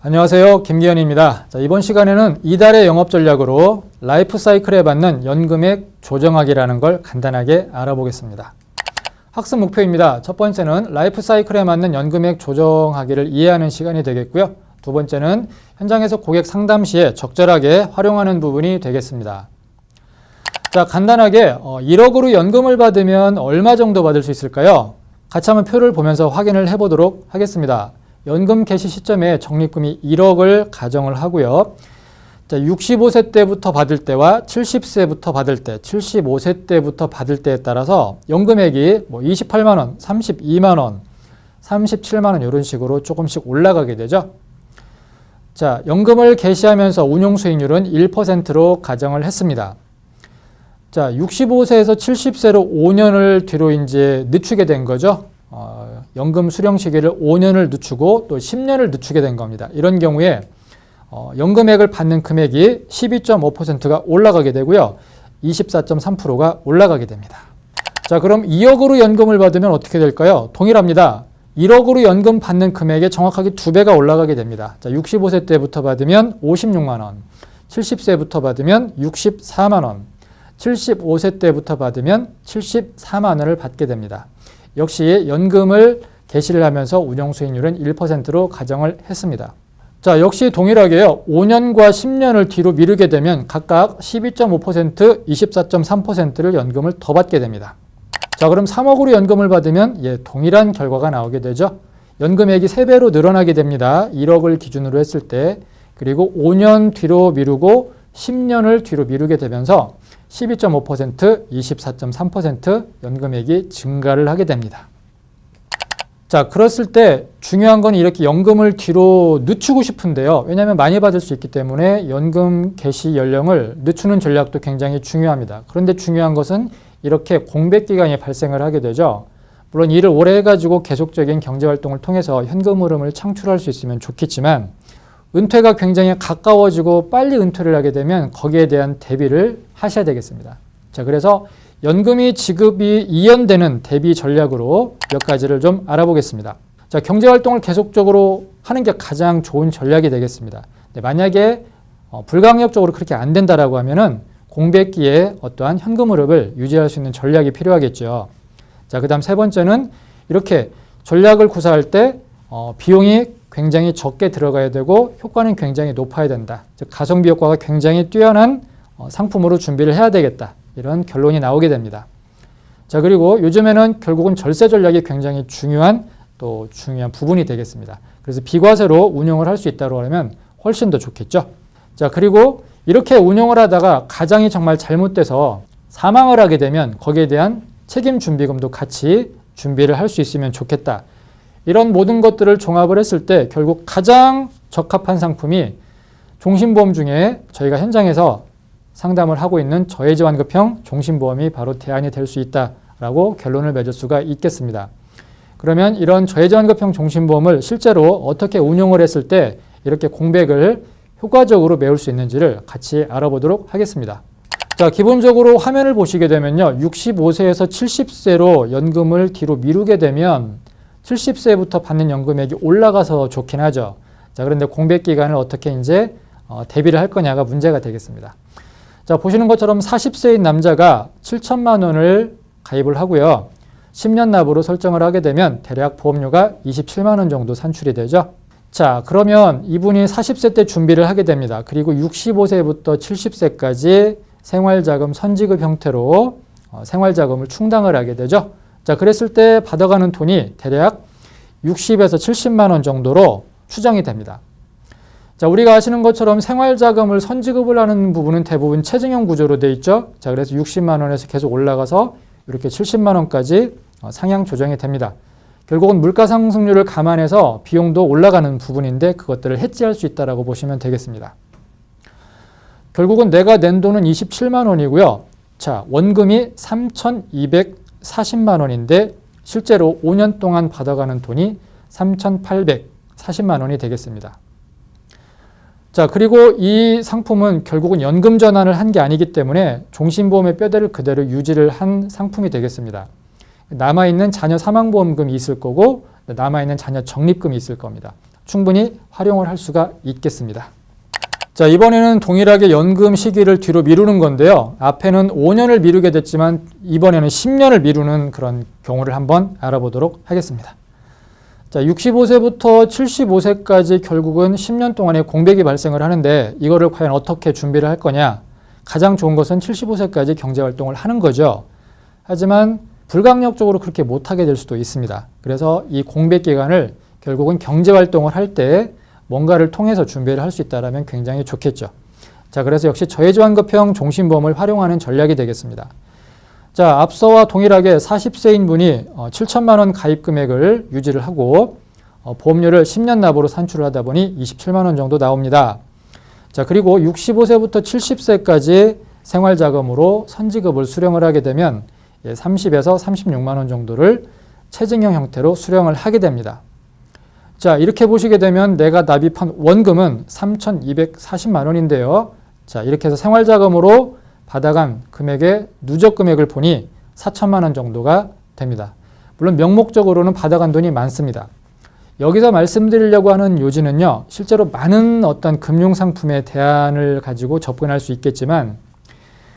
안녕하세요. 김기현입니다. 이번 시간에는 이달의 영업 전략으로 라이프 사이클에 받는 연금액 조정하기라는 걸 간단하게 알아보겠습니다. 학습 목표입니다. 첫 번째는 라이프 사이클에 맞는 연금액 조정하기를 이해하는 시간이 되겠고요. 두 번째는 현장에서 고객 상담 시에 적절하게 활용하는 부분이 되겠습니다. 자, 간단하게 1억으로 연금을 받으면 얼마 정도 받을 수 있을까요? 같이 한번 표를 보면서 확인을 해보도록 하겠습니다. 연금 개시 시점에 적립금이 1억을 가정을 하고요. 자, 65세 때부터 받을 때와 70세부터 받을 때, 75세 때부터 받을 때에 따라서 연금액이 28만 원, 32만 원, 37만 원 이런 식으로 조금씩 올라가게 되죠. 자, 연금을 개시하면서 운용 수익률은 1%로 가정을 했습니다. 자, 65세에서 70세로 5년을 뒤로 이제 늦추게 된 거죠. 연금 수령 시기를 5년을 늦추고 또 10년을 늦추게 된 겁니다. 이런 경우에 연금액을 받는 금액이 12.5%가 올라가게 되고요. 24.3%가 올라가게 됩니다. 자, 그럼 2억으로 연금을 받으면 어떻게 될까요? 동일합니다. 1억으로 연금 받는 금액의 정확하게 2배가 올라가게 됩니다. 자, 65세 때부터 받으면 56만 원, 70세부터 받으면 64만 원, 75세 때부터 받으면 74만 원을 받게 됩니다. 역시 연금을 개시를 하면서 운용 수익률은 1%로 가정을 했습니다. 자, 역시 동일하게요. 5년과 10년을 뒤로 미루게 되면 각각 12.5%, 24.3%를 연금을 더 받게 됩니다. 자, 그럼 3억으로 연금을 받으면 동일한 결과가 나오게 되죠. 연금액이 3배로 늘어나게 됩니다. 1억을 기준으로 했을 때. 그리고 5년 뒤로 미루고 10년을 뒤로 미루게 되면서 12.5%, 24.3% 연금액이 증가를 하게 됩니다. 자, 그랬을 때 중요한 건 이렇게 연금을 뒤로 늦추고 싶은데요. 왜냐하면 많이 받을 수 있기 때문에 연금 개시 연령을 늦추는 전략도 굉장히 중요합니다. 그런데 중요한 것은 이렇게 공백 기간이 발생을 하게 되죠. 물론 일을 오래 해가지고 계속적인 경제활동을 통해서 현금 흐름을 창출할 수 있으면 좋겠지만 은퇴가 굉장히 가까워지고 빨리 은퇴를 하게 되면 거기에 대한 대비를 하셔야 되겠습니다. 자, 그래서 연금이 지급이 이연되는 대비 전략으로 몇 가지를 좀 알아보겠습니다. 자, 경제활동을 계속적으로 하는 게 가장 좋은 전략이 되겠습니다. 만약에 불가항력적으로 그렇게 안 된다라고 하면은 공백기에 어떠한 현금 흐름을 유지할 수 있는 전략이 필요하겠죠. 자, 그 다음 세 번째는 이렇게 전략을 구사할 때 비용이 굉장히 적게 들어가야 되고 효과는 굉장히 높아야 된다. 즉 가성비 효과가 굉장히 뛰어난 상품으로 준비를 해야 되겠다. 이런 결론이 나오게 됩니다. 자, 그리고 요즘에는 결국은 절세 전략이 굉장히 중요한 부분이 되겠습니다. 그래서 비과세로 운용을 할 수 있다고 하면 훨씬 더 좋겠죠. 자, 그리고 이렇게 운용을 하다가 가장이 정말 잘못돼서 사망을 하게 되면 거기에 대한 책임 준비금도 같이 준비를 할 수 있으면 좋겠다. 이런 모든 것들을 종합을 했을 때 결국 가장 적합한 상품이 종신보험 중에 저희가 현장에서 상담을 하고 있는 저해지환급형 종신보험이 바로 대안이 될 수 있다라고 결론을 맺을 수가 있겠습니다. 그러면 이런 저해지환급형 종신보험을 실제로 어떻게 운용을 했을 때 이렇게 공백을 효과적으로 메울 수 있는지를 같이 알아보도록 하겠습니다. 자, 기본적으로 화면을 보시게 되면요. 65세에서 70세로 연금을 뒤로 미루게 되면 70세부터 받는 연금액이 올라가서 좋긴 하죠. 자, 그런데 공백 기간을 어떻게 이제 대비를 할 거냐가 문제가 되겠습니다. 자, 보시는 것처럼 40세인 남자가 7천만 원을 가입을 하고요. 10년 납으로 설정을 하게 되면 대략 보험료가 27만 원 정도 산출이 되죠. 자, 그러면 이분이 40세 때 준비를 하게 됩니다. 그리고 65세부터 70세까지 생활자금 선지급 형태로 생활자금을 충당을 하게 되죠. 자, 그랬을 때 받아가는 돈이 대략 60에서 70만 원 정도로 추정이 됩니다. 자, 우리가 아시는 것처럼 생활자금을 선지급을 하는 부분은 대부분 체증형 구조로 되어 있죠. 자, 그래서 60만 원에서 계속 올라가서 이렇게 70만 원까지 상향 조정이 됩니다. 결국은 물가 상승률을 감안해서 비용도 올라가는 부분인데 그것들을 해지할 수 있다고 보시면 되겠습니다. 결국은 내가 낸 돈은 27만 원이고요. 자, 원금이 3,240만 원인데 실제로 5년 동안 받아가는 돈이 3,840만 원이 되겠습니다. 자, 그리고 이 상품은 결국은 연금 전환을 한 게 아니기 때문에 종신보험의 뼈대를 그대로 유지를 한 상품이 되겠습니다. 남아있는 자녀 사망보험금이 있을 거고 남아있는 자녀 적립금이 있을 겁니다. 충분히 활용을 할 수가 있겠습니다. 자, 이번에는 동일하게 연금 시기를 뒤로 미루는 건데요. 앞에는 5년을 미루게 됐지만 이번에는 10년을 미루는 그런 경우를 한번 알아보도록 하겠습니다. 자, 65세부터 75세까지 결국은 10년 동안의 공백이 발생을 하는데 이거를 과연 어떻게 준비를 할 거냐? 가장 좋은 것은 75세까지 경제활동을 하는 거죠. 하지만 불강력적으로 그렇게 못하게 될 수도 있습니다. 그래서 이 공백 기간을 결국은 경제활동을 할 때 뭔가를 통해서 준비를 할 수 있다면 굉장히 좋겠죠. 자, 그래서 역시 저해지환급형 종신보험을 활용하는 전략이 되겠습니다. 자, 앞서와 동일하게 40세인 분이 7천만 원 가입 금액을 유지를 하고 보험료를 10년 납으로 산출을 하다 보니 27만 원 정도 나옵니다. 자, 그리고 65세부터 70세까지 생활자금으로 선지급을 수령을 하게 되면 30에서 36만 원 정도를 체증형 형태로 수령을 하게 됩니다. 자, 이렇게 보시게 되면 내가 납입한 원금은 3,240만 원인데요. 자, 이렇게 해서 생활자금으로 받아간 금액의 누적 금액을 보니 4천만 원 정도가 됩니다. 물론 명목적으로는 받아간 돈이 많습니다. 여기서 말씀드리려고 하는 요지는요, 실제로 많은 어떤 금융상품의 대안을 가지고 접근할 수 있겠지만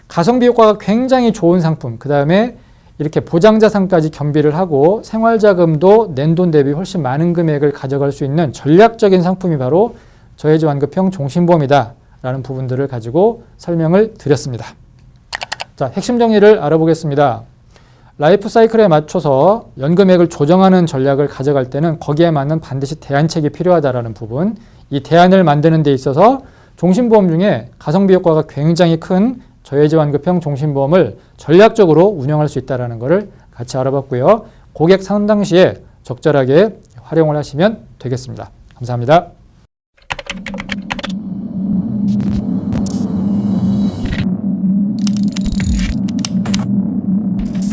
가성비 효과가 굉장히 좋은 상품, 그 다음에 이렇게 보장자산까지 겸비를 하고 생활자금도 낸 돈 대비 훨씬 많은 금액을 가져갈 수 있는 전략적인 상품이 바로 저해지환급형 종신보험이다 라는 부분들을 가지고 설명을 드렸습니다. 자, 핵심 정리를 알아보겠습니다. 라이프 사이클에 맞춰서 연금액을 조정하는 전략을 가져갈 때는 거기에 맞는 반드시 대안책이 필요하다라는 부분, 이 대안을 만드는 데 있어서 종신보험 중에 가성비 효과가 굉장히 큰 저해지환급형 종신보험을 전략적으로 운영할 수 있다는 것을 같이 알아봤고요. 고객 상담 시에 적절하게 활용을 하시면 되겠습니다. 감사합니다.